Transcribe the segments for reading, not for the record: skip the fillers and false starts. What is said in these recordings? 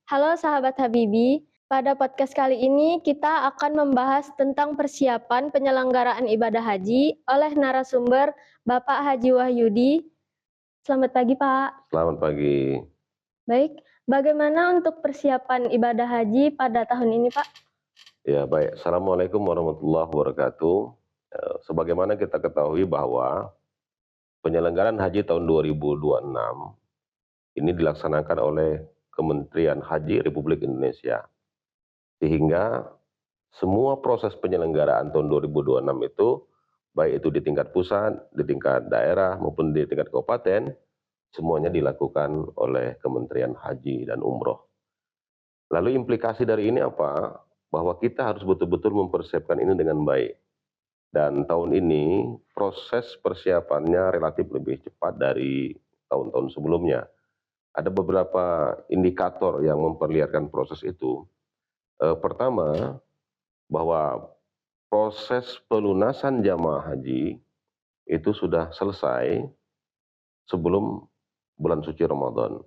Halo sahabat Habibi, pada podcast kali ini kita akan membahas tentang persiapan penyelenggaraan ibadah haji oleh narasumber Bapak Haji Wahyudi. Selamat pagi Pak. Selamat pagi. Baik, bagaimana untuk persiapan ibadah haji pada tahun ini Pak? Ya, baik. Assalamualaikum warahmatullahi wabarakatuh. Sebagaimana kita ketahui bahwa penyelenggaraan haji tahun 2026 ini dilaksanakan oleh Kementerian Haji Republik Indonesia. Sehingga semua proses penyelenggaraan tahun 2026 itu, baik itu di tingkat pusat, di tingkat daerah maupun di tingkat kabupaten, semuanya dilakukan oleh Kementerian Haji dan Umroh. Lalu implikasi dari ini apa? Bahwa kita harus betul-betul mempersiapkan ini dengan baik. Dan tahun ini proses persiapannya relatif lebih cepat dari tahun-tahun sebelumnya. Ada beberapa indikator yang memperlihatkan proses itu. Pertama, bahwa proses pelunasan jamaah haji itu sudah selesai sebelum bulan suci Ramadan.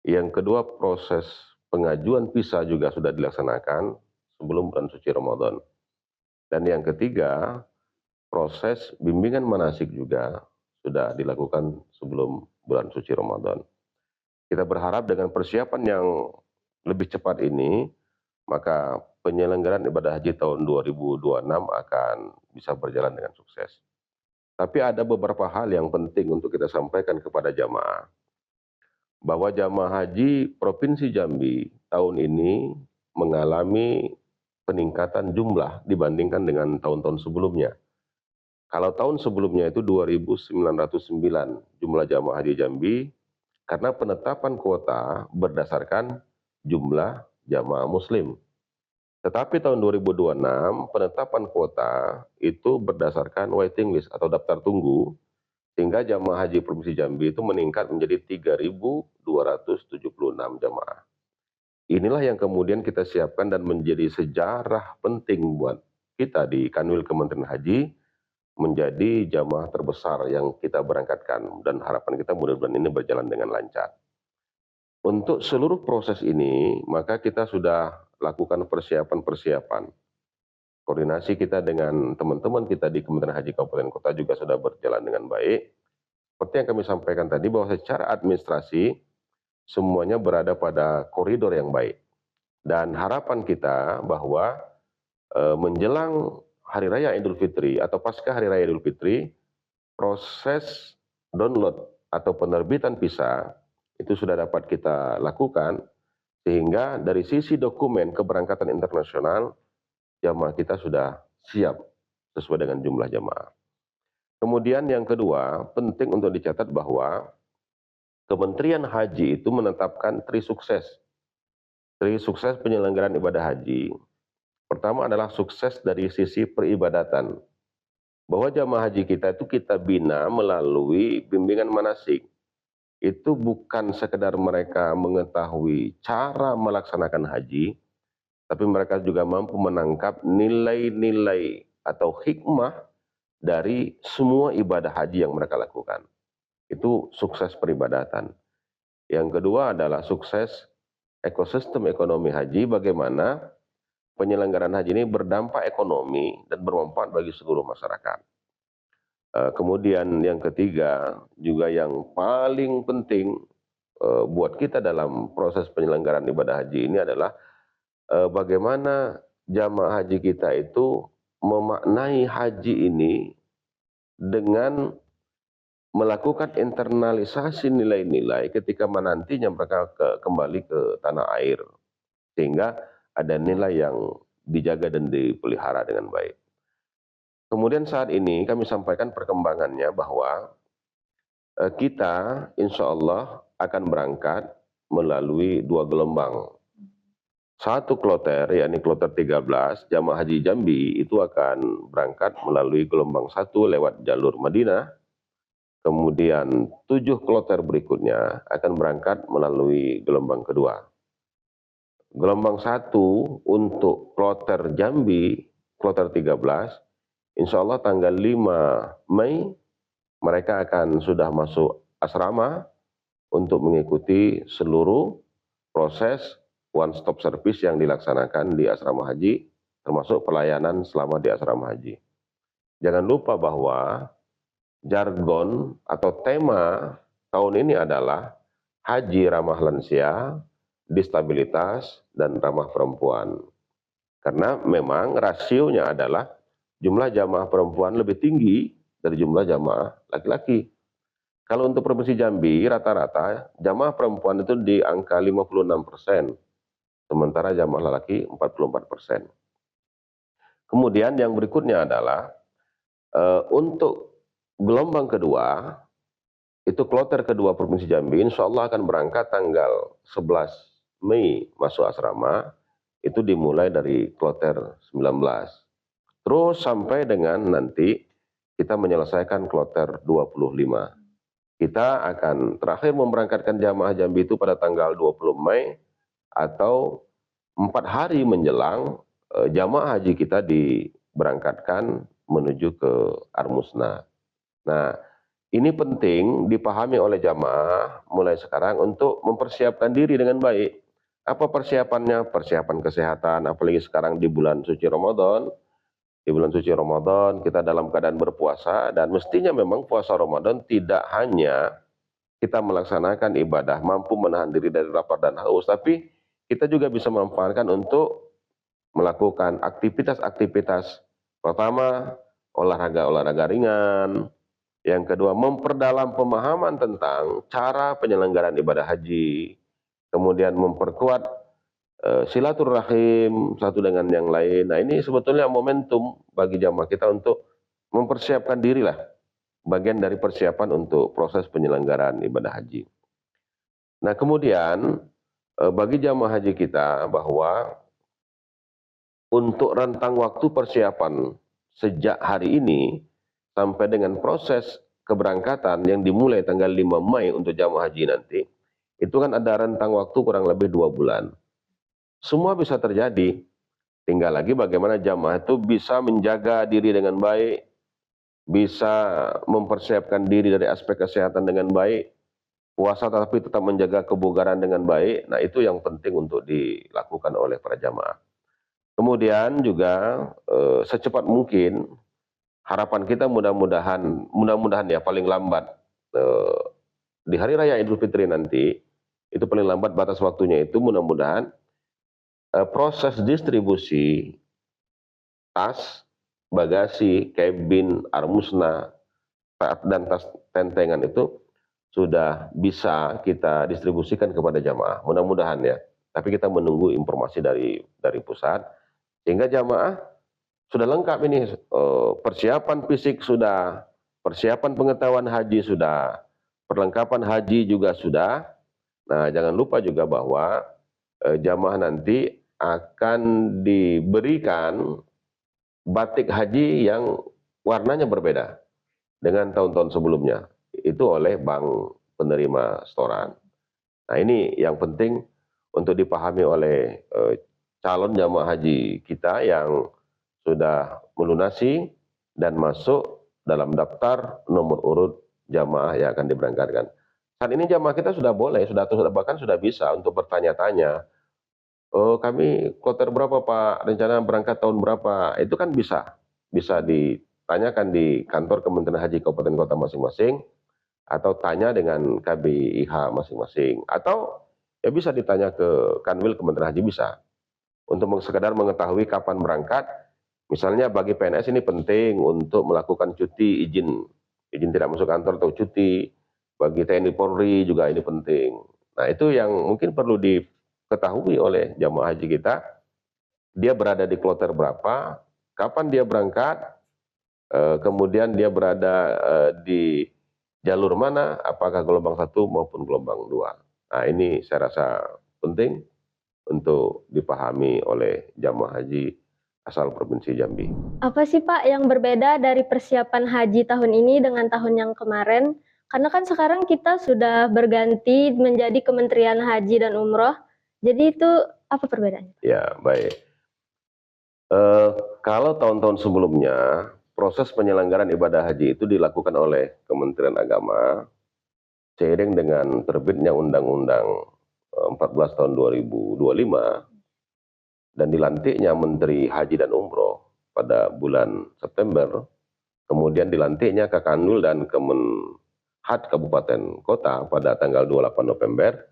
Yang kedua, proses pengajuan visa juga sudah dilaksanakan sebelum bulan suci Ramadan. Dan yang ketiga, proses bimbingan manasik juga sudah dilakukan sebelum bulan suci Ramadan. Kita berharap dengan persiapan yang lebih cepat ini, maka penyelenggaraan ibadah haji tahun 2026 akan bisa berjalan dengan sukses. Tapi ada beberapa hal yang penting untuk kita sampaikan kepada jamaah. Bahwa jamaah haji Provinsi Jambi tahun ini mengalami peningkatan jumlah dibandingkan dengan tahun-tahun sebelumnya. Kalau tahun sebelumnya itu 2.909 jumlah jamaah haji Jambi, karena penetapan kuota berdasarkan jumlah jamaah muslim. Tetapi tahun 2026 penetapan kuota itu berdasarkan waiting list atau daftar tunggu, sehingga jamaah haji Provinsi Jambi itu meningkat menjadi 3.276 jamaah. Inilah yang kemudian kita siapkan dan menjadi sejarah penting buat kita di Kanwil Kementerian Haji, menjadi jamaah terbesar yang kita berangkatkan, dan harapan kita mudah-mudahan ini berjalan dengan lancar. Untuk seluruh proses ini, maka kita sudah lakukan persiapan-persiapan. Koordinasi kita dengan teman-teman kita di Kementerian Haji Kabupaten Kota juga sudah berjalan dengan baik. Seperti yang kami sampaikan tadi, bahwa secara administrasi semuanya berada pada koridor yang baik. Dan harapan kita bahwa menjelang Hari Raya Idul Fitri atau pasca Hari Raya Idul Fitri, proses download atau penerbitan visa itu sudah dapat kita lakukan, sehingga dari sisi dokumen keberangkatan internasional, jamaah kita sudah siap sesuai dengan jumlah jamaah. Kemudian yang kedua, penting untuk dicatat bahwa Kementerian Haji itu menetapkan tri sukses penyelenggaraan ibadah haji. Pertama adalah sukses dari sisi peribadatan. Bahwa jamaah haji kita itu kita bina melalui bimbingan manasik. Itu bukan sekedar mereka mengetahui cara melaksanakan haji, tapi mereka juga mampu menangkap nilai-nilai atau hikmah dari semua ibadah haji yang mereka lakukan. Itu sukses peribadatan. Yang kedua adalah sukses ekosistem ekonomi haji, bagaimana penyelenggaraan haji ini berdampak ekonomi dan bermanfaat bagi seluruh masyarakat. Kemudian yang ketiga, juga yang paling penting buat kita dalam proses penyelenggaraan ibadah haji ini adalah bagaimana jamaah haji kita itu memaknai haji ini dengan melakukan internalisasi nilai-nilai ketika nantinya mereka kembali ke tanah air, sehingga ada nilai yang dijaga dan dipelihara dengan baik. Kemudian saat ini kami sampaikan perkembangannya bahwa kita insya Allah akan berangkat melalui 2 gelombang. Satu kloter, yakni kloter 13, jamaah haji Jambi itu akan berangkat melalui gelombang 1 lewat jalur Madinah. Kemudian 7 kloter berikutnya akan berangkat melalui gelombang kedua. Gelombang 1 untuk kloter Jambi, kloter 13, insya Allah tanggal 5 Mei mereka akan sudah masuk asrama untuk mengikuti seluruh proses one stop service yang dilaksanakan di asrama haji, termasuk pelayanan selama di asrama haji. Jangan lupa bahwa jargon atau tema tahun ini adalah haji ramah lansia, disabilitas, dan ramah perempuan. Karena memang rasionya adalah jumlah jamaah perempuan lebih tinggi dari jumlah jamaah laki-laki. Kalau untuk Provinsi Jambi, rata-rata jamaah perempuan itu di angka 56%, sementara jamaah laki 44%. Kemudian yang berikutnya adalah untuk gelombang kedua, itu kloter kedua Provinsi Jambi, insya Allah akan berangkat tanggal 11 Mei masuk asrama, itu dimulai dari kloter 19. Terus sampai dengan nanti kita menyelesaikan kloter 25. Kita akan terakhir memberangkatkan jamaah Jambi itu pada tanggal 20 Mei atau 4 hari menjelang jamaah haji kita diberangkatkan menuju ke Armusna. Nah, ini penting dipahami oleh jamaah mulai sekarang untuk mempersiapkan diri dengan baik. Apa persiapannya? Persiapan kesehatan, apalagi sekarang di bulan suci Ramadan. Di bulan suci Ramadan kita dalam keadaan berpuasa, dan mestinya memang puasa Ramadan tidak hanya kita melaksanakan ibadah, mampu menahan diri dari lapar dan haus, tapi kita juga bisa memanfaatkan untuk melakukan aktivitas-aktivitas. Pertama, olahraga-olahraga ringan. Yang kedua, memperdalam pemahaman tentang cara penyelenggaraan ibadah haji. Kemudian memperkuat silaturahim satu dengan yang lain. Nah, ini sebetulnya momentum bagi jamaah kita untuk mempersiapkan diri lah, bagian dari persiapan untuk proses penyelenggaraan ibadah haji. Nah, kemudian bagi jamaah haji kita bahwa untuk rentang waktu persiapan sejak hari ini sampai dengan proses keberangkatan yang dimulai tanggal 5 Mei untuk jamaah haji nanti, itu kan ada rentang waktu kurang lebih 2 bulan. Semua bisa terjadi, tinggal lagi bagaimana jamaah itu bisa menjaga diri dengan baik, bisa mempersiapkan diri dari aspek kesehatan dengan baik, puasa tapi tetap menjaga kebugaran dengan baik. Nah, itu yang penting untuk dilakukan oleh para jamaah. Kemudian juga secepat mungkin, harapan kita mudah-mudahan ya paling lambat di hari raya Idul Fitri nanti, itu paling lambat batas waktunya itu mudah-mudahan proses distribusi tas, bagasi, kabin, armusna, dan tas tentengan itu sudah bisa kita distribusikan kepada jamaah. Mudah-mudahan ya. Tapi kita menunggu informasi dari pusat, sehingga jamaah sudah lengkap ini, persiapan fisik sudah, persiapan pengetahuan haji sudah, perlengkapan haji juga sudah. Nah, jangan lupa juga bahwa jamaah nanti akan diberikan batik haji yang warnanya berbeda dengan tahun-tahun sebelumnya. Itu oleh bank penerima setoran. Nah, ini yang penting untuk dipahami oleh calon jamaah haji kita yang sudah melunasi dan masuk dalam daftar nomor urut jamaah yang akan diberangkatkan. Saat ini jamaah kita sudah boleh, bahkan sudah bisa untuk bertanya-tanya. Oh, kami kloter berapa Pak, rencana berangkat tahun berapa, itu kan bisa ditanyakan di kantor Kementerian Haji Kabupaten Kota masing-masing, atau tanya dengan KBIH masing-masing, atau ya bisa ditanya ke Kanwil Kementerian Haji, bisa untuk sekedar mengetahui kapan berangkat. Misalnya bagi PNS ini penting untuk melakukan cuti, izin tidak masuk kantor atau cuti. Bagi TNI Polri juga ini penting. Nah, itu yang mungkin perlu diketahui oleh jamaah haji kita. Dia berada di kloter berapa, kapan dia berangkat, kemudian dia berada di jalur mana, apakah gelombang 1 maupun gelombang 2. Nah, ini saya rasa penting untuk dipahami oleh jamaah haji asal Provinsi Jambi. Apa sih Pak yang berbeda dari persiapan haji tahun ini dengan tahun yang kemarin? Karena kan sekarang kita sudah berganti menjadi Kementerian Haji dan Umroh. Jadi itu apa perbedaannya? Ya, baik. Kalau tahun-tahun sebelumnya, proses penyelenggaraan ibadah haji itu dilakukan oleh Kementerian Agama seiring dengan terbitnya Undang-Undang 14 tahun 2025 dan dilantiknya Menteri Haji dan Umroh pada bulan September, kemudian dilantiknya Kakanwil dan Kemenhad Kabupaten Kota pada tanggal 28 November,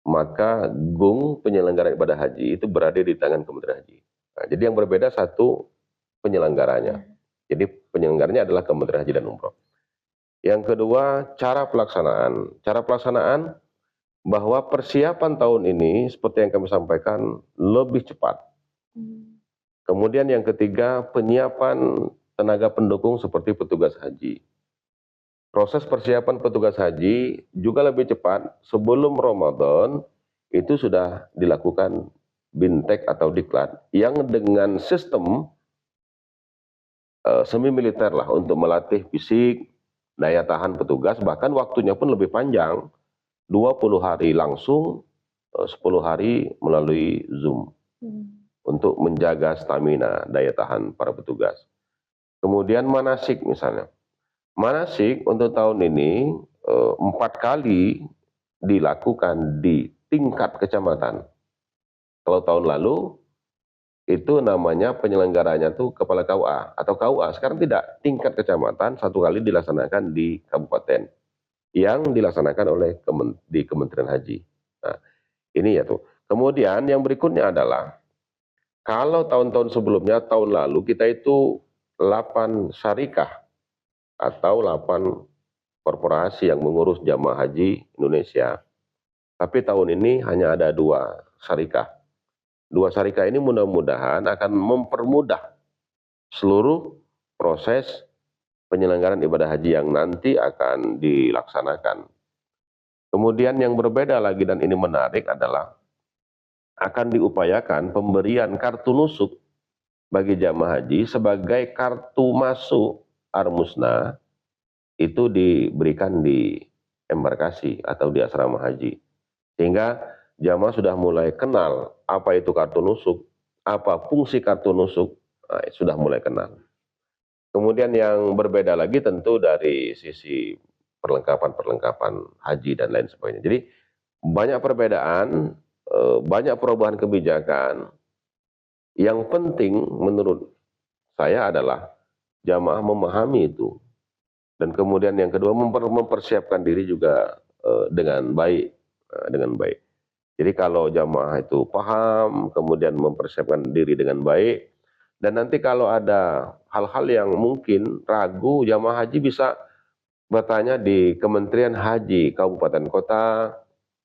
maka GUNG penyelenggaraan ibadah haji itu berada di tangan Kementerian Haji. Nah, jadi yang berbeda satu penyelenggaranya. Jadi penyelenggaranya adalah Kementerian Haji dan Umroh. Yang kedua, cara pelaksanaan. Cara pelaksanaan bahwa persiapan tahun ini seperti yang kami sampaikan lebih cepat. Kemudian yang ketiga, penyiapan tenaga pendukung seperti petugas haji. Proses persiapan petugas haji juga lebih cepat. Sebelum Ramadan itu sudah dilakukan bintek atau diklat yang dengan sistem semi militer lah untuk melatih fisik, daya tahan petugas, bahkan waktunya pun lebih panjang, 20 hari langsung, 10 hari melalui Zoom untuk menjaga stamina, daya tahan para petugas. Kemudian manasik misalnya. Manasik untuk tahun ini 4 kali dilakukan di tingkat kecamatan. Kalau tahun lalu itu namanya penyelenggaranya tuh Kepala KUA atau KUA. Sekarang tidak, tingkat kecamatan 1 kali dilaksanakan di kabupaten yang dilaksanakan oleh di Kementerian Haji. Nah, ini ya tuh. Kemudian yang berikutnya adalah kalau tahun-tahun sebelumnya, tahun lalu kita itu 8 syarikah atau 8 korporasi yang mengurus jamaah haji Indonesia. Tapi tahun ini hanya ada 2 syarikah. 2 syarikah ini mudah-mudahan akan mempermudah seluruh proses penyelenggaraan ibadah haji yang nanti akan dilaksanakan. Kemudian yang berbeda lagi dan ini menarik adalah akan diupayakan pemberian kartu nusuk bagi jamaah haji sebagai kartu masuk Armusna itu diberikan di embarkasi atau di asrama haji. Sehingga jamaah sudah mulai kenal apa itu kartu nusuk, apa fungsi kartu nusuk, sudah mulai kenal. Kemudian yang berbeda lagi tentu dari sisi perlengkapan haji dan lain sebagainya. Jadi banyak perbedaan, banyak perubahan kebijakan. Yang penting menurut saya adalah jamaah memahami itu. Dan kemudian yang kedua mempersiapkan diri juga dengan baik. Jadi kalau jamaah itu paham, kemudian mempersiapkan diri dengan baik, dan nanti kalau ada hal-hal yang mungkin ragu, jamaah haji bisa bertanya di Kementerian Haji Kabupaten Kota,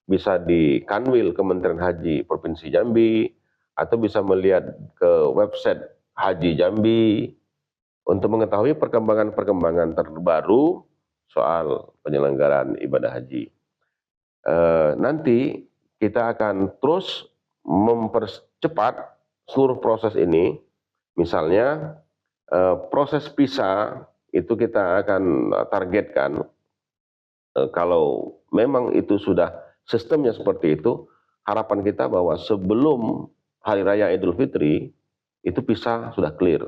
bisa di Kanwil Kementerian Haji Provinsi Jambi, atau bisa melihat ke website Haji Jambi untuk mengetahui perkembangan-perkembangan terbaru soal penyelenggaraan ibadah haji. Nanti kita akan terus mempercepat seluruh proses ini. Misalnya proses visa itu kita akan targetkan kalau memang itu sudah sistemnya seperti itu, harapan kita bahwa sebelum Hari Raya Idul Fitri itu visa sudah clear.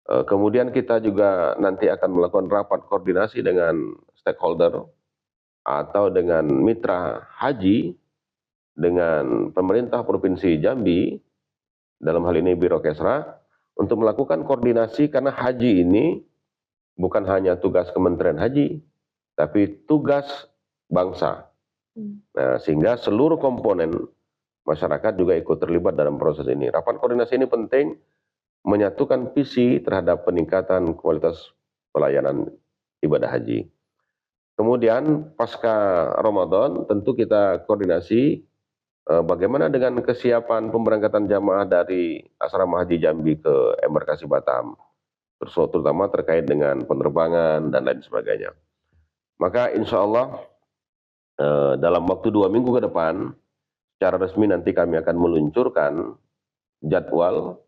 Kemudian kita juga nanti akan melakukan rapat koordinasi dengan stakeholder atau dengan mitra haji, dengan pemerintah Provinsi Jambi, dalam hal ini Biro Kesra, untuk melakukan koordinasi karena haji ini bukan hanya tugas Kementerian Haji, tapi tugas bangsa. Nah, sehingga seluruh komponen masyarakat juga ikut terlibat dalam proses ini. Rapat koordinasi ini penting menyatukan visi terhadap peningkatan kualitas pelayanan ibadah haji. Kemudian pasca Ramadan tentu kita koordinasi bagaimana dengan kesiapan pemberangkatan jamaah dari asrama haji Jambi ke embarkasi Batam, terutama terkait dengan penerbangan dan lain sebagainya. Maka insya Allah dalam waktu 2 minggu ke depan, secara resmi nanti kami akan meluncurkan jadwal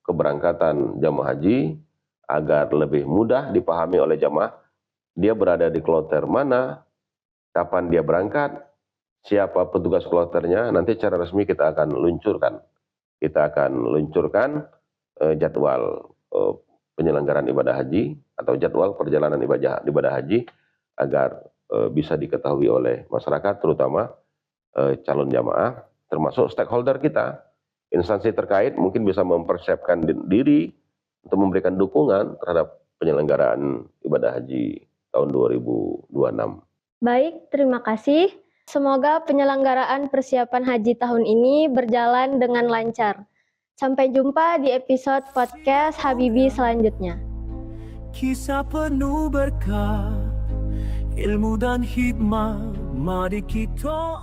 keberangkatan jamaah haji agar lebih mudah dipahami oleh jamaah. Dia berada di kloter mana, kapan dia berangkat, siapa petugas kloternya, nanti secara resmi kita akan luncurkan. Kita akan luncurkan jadwal penyelenggaraan ibadah haji atau jadwal perjalanan ibadah haji agar bisa diketahui oleh masyarakat, terutama calon jamaah, termasuk stakeholder kita. Instansi terkait mungkin bisa mempersiapkan diri untuk memberikan dukungan terhadap penyelenggaraan ibadah haji tahun 2026. Baik, terima kasih. Semoga penyelenggaraan persiapan haji tahun ini berjalan dengan lancar. Sampai jumpa di episode podcast Habibi selanjutnya. Kisah penuh berkah, ilmu dan hikmah, mari kita